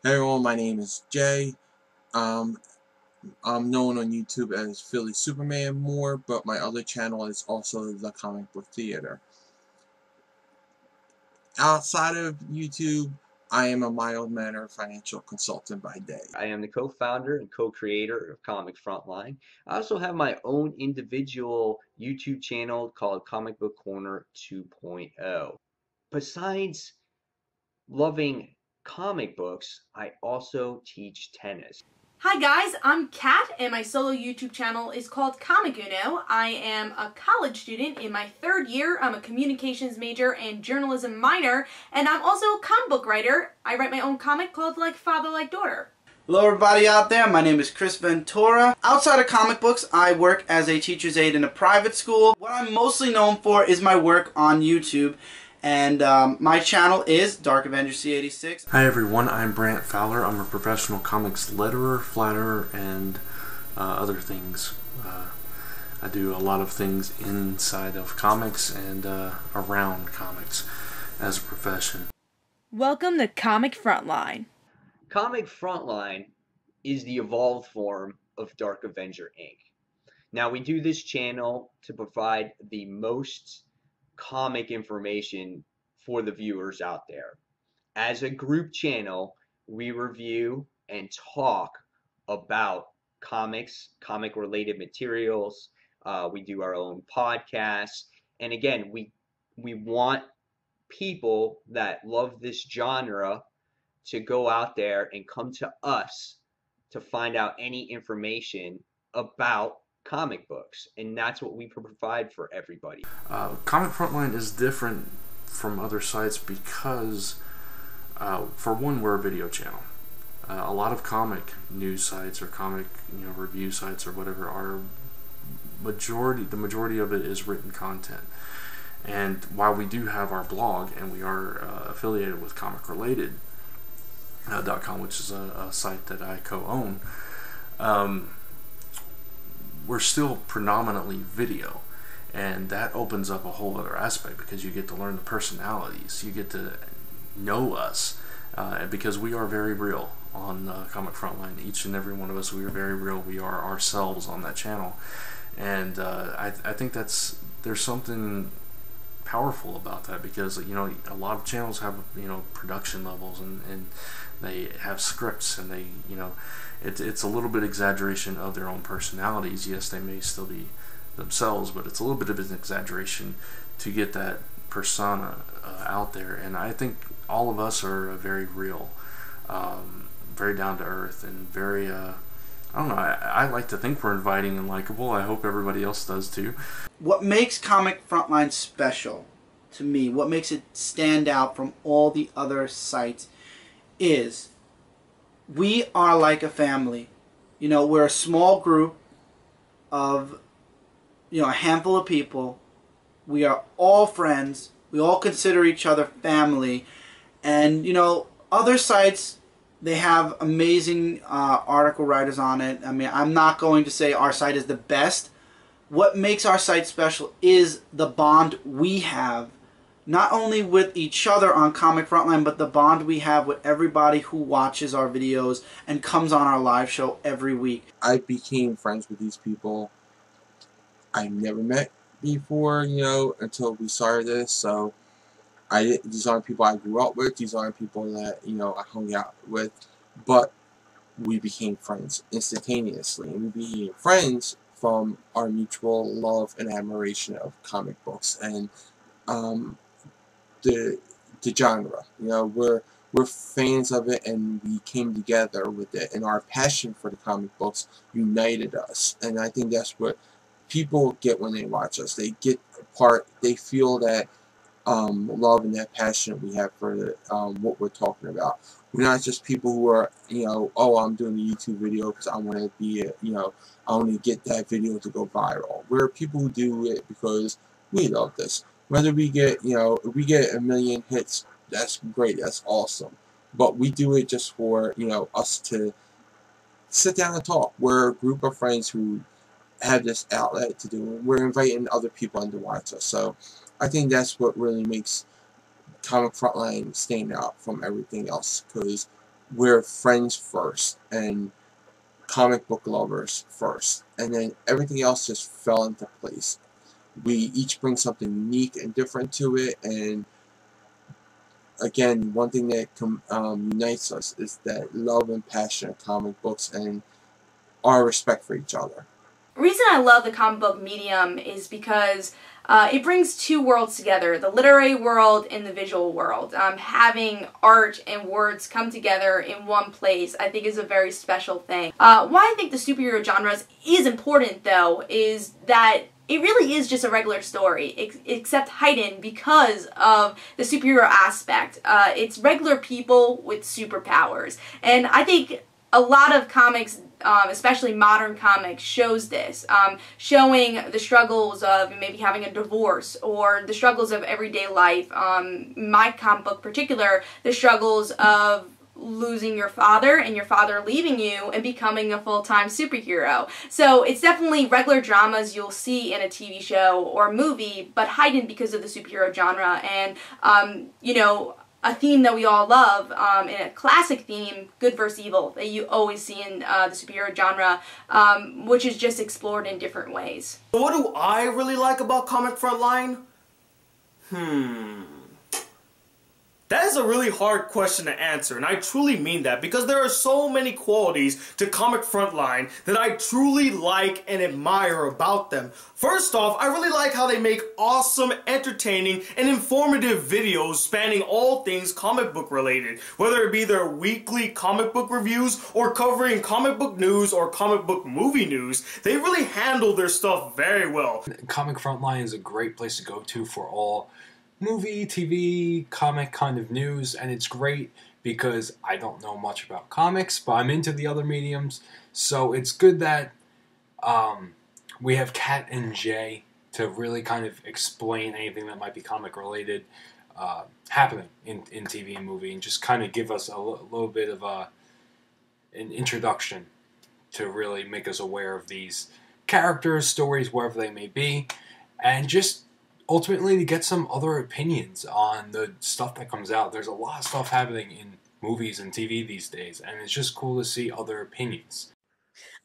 Hey everyone, my name is Jay. Um, I'm known on YouTube as Philly Superman more, but my other channel is also the Comic Book Theater. Outside of YouTube, I am a mild-mannered financial consultant by day. I am the co-founder and co-creator of Comic Frontline. I also have my own individual YouTube channel called Comic Book Corner 2.0. Besides loving comic books, I also teach tennis. Hi guys, I'm Kat and my solo YouTube channel is called Comic Uno. I am a college student in my third year. I'm a communications major and journalism minor, and I'm also a comic book writer. I write my own comic called Like Father, Like Daughter. Hello everybody out there, my name is Chris Ventura. Outside of comic books, I work as a teacher's aide in a private school. What I'm mostly known for is my work on YouTube, and my channel is Dark Avenger C86. Hi everyone, I'm Brant Fowler. I'm a professional comics letterer, flatterer, and other things. I do a lot of things inside of comics and around comics as a profession. Welcome to Comic Frontline. Comic Frontline is the evolved form of Dark Avenger Inc. Now, we do this channel to provide the most comic information for the viewers out there. As a group channel, we review and talk about comics, comic-related materials. We do our own podcasts. And again, we want people that love this genre to go out there and come to us to find out any information about comic books, and that's what we provide for everybody. Comic Frontline is different from other sites because, for one, we're a video channel. A lot of comic news sites or comic review sites or whatever are the majority of it is written content. And while we do have our blog and we are affiliated with comicrelated.com, which is a site that I co-own, we're still predominantly video, and that opens up a whole other aspect because you get to learn the personalities, you get to know us, because we are very real on Comic Frontline. Each and every one of us, we are very real. We are ourselves on that channel, and I think there's something powerful about that, because a lot of channels have production levels and they have scripts, and they it's a little bit exaggeration of their own personalities. Yes, they may still be themselves, but it's a little bit of an exaggeration to get that persona out there. And I think all of us are very real, very down to earth, and very I don't know, I like to think we're inviting and likable. I hope everybody else does too. What makes Comic Frontline special to me, what makes it stand out from all the other sites, is we are like a family. We're a small group of a handful of people. We are all friends. We all consider each other family. And other sites, they have amazing article writers on it. I mean, I'm not going to say our site is the best. What makes our site special is the bond we have, not only with each other on Comic Frontline, but the bond we have with everybody who watches our videos and comes on our live show every week. I became friends with these people I never met before, until we started this. So these aren't people I grew up with. These aren't people that I hung out with, but we became friends instantaneously, and we became friends from our mutual love and admiration of comic books and the genre. We're fans of it, and we came together with it, and our passion for the comic books united us. And I think that's what people get when they watch us. They get they feel that love and that passion we have for what we're talking about. We're not just people who are, oh, I'm doing a YouTube video because I want to be, I want to get that video to go viral. We're people who do it because we love this. Whether we get, if we get 1 million hits, that's great, that's awesome. But we do it just for, us to sit down and talk. We're a group of friends who have this outlet to do, and we're inviting other people in to watch us. So I think that's what really makes Comic Frontline stand out from everything else, because we're friends first and comic book lovers first, and then everything else just fell into place. We each bring something unique and different to it, and again, one thing that unites us is that love and passion of comic books and our respect for each other. The reason I love the comic book medium is because it brings two worlds together, the literary world and the visual world. Having art and words come together in one place, I think, is a very special thing. Why I think the superhero genres is important, though, is that it really is just a regular story, except heightened because of the superhero aspect. It's regular people with superpowers, and I think a lot of comics, especially modern comics, shows this, showing the struggles of maybe having a divorce or the struggles of everyday life. My comic book in particular, the struggles of losing your father and your father leaving you and becoming a full-time superhero. So it's definitely regular dramas you'll see in a TV show or movie, but heightened because of the superhero genre. And, you know, a theme that we all love, and a classic theme, good versus evil, that you always see in the superhero genre, which is just explored in different ways. What do I really like about Comic Frontline? That is a really hard question to answer, and I truly mean that, because there are so many qualities to Comic Frontline that I truly like and admire about them. First off, I really like how they make awesome, entertaining, and informative videos spanning all things comic book related, whether it be their weekly comic book reviews or covering comic book news or comic book movie news. They really handle their stuff very well. Comic Frontline is a great place to go to for all movie, TV, comic kind of news, and it's great because I don't know much about comics, but I'm into the other mediums, so it's good that we have Kat and Jay to really kind of explain anything that might be comic related happening in TV and movie, and just kind of give us a little bit of an introduction to really make us aware of these characters, stories, wherever they may be, and just ultimately to get some other opinions on the stuff that comes out. There's a lot of stuff happening in movies and TV these days, and it's just cool to see other opinions.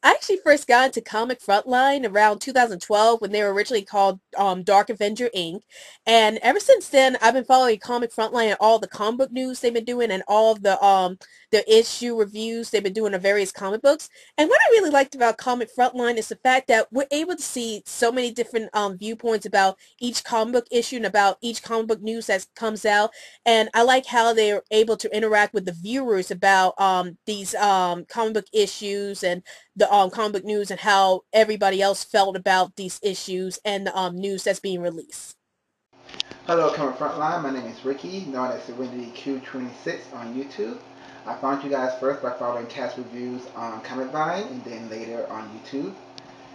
I actually first got into Comic Frontline around 2012 when they were originally called Dark Avenger Inc. And ever since then, I've been following Comic Frontline and all the comic book news they've been doing and all of the issue reviews they've been doing of various comic books. And what I really liked about Comic Frontline is the fact that we're able to see so many different viewpoints about each comic book issue and about each comic book news that comes out. And I like how they're able to interact with the viewers about these comic book issues and the comic book news and how everybody else felt about these issues and the news that's being released. Hello, Comic Frontline. My name is Ricky, known as Serenity Q26 on YouTube. I found you guys first by following cast reviews on Comic Vine and then later on YouTube.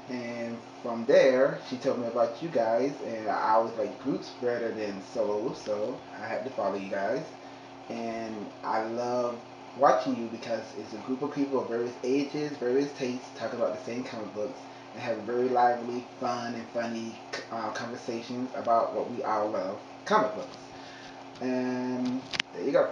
And from there, she told me about you guys, and I was like, groups better than solo, so I had to follow you guys. And I love watching you because it's a group of people of various ages, various tastes, talking about the same comic books and have very lively, fun, and funny conversations about what we all love, comic books. And there you go.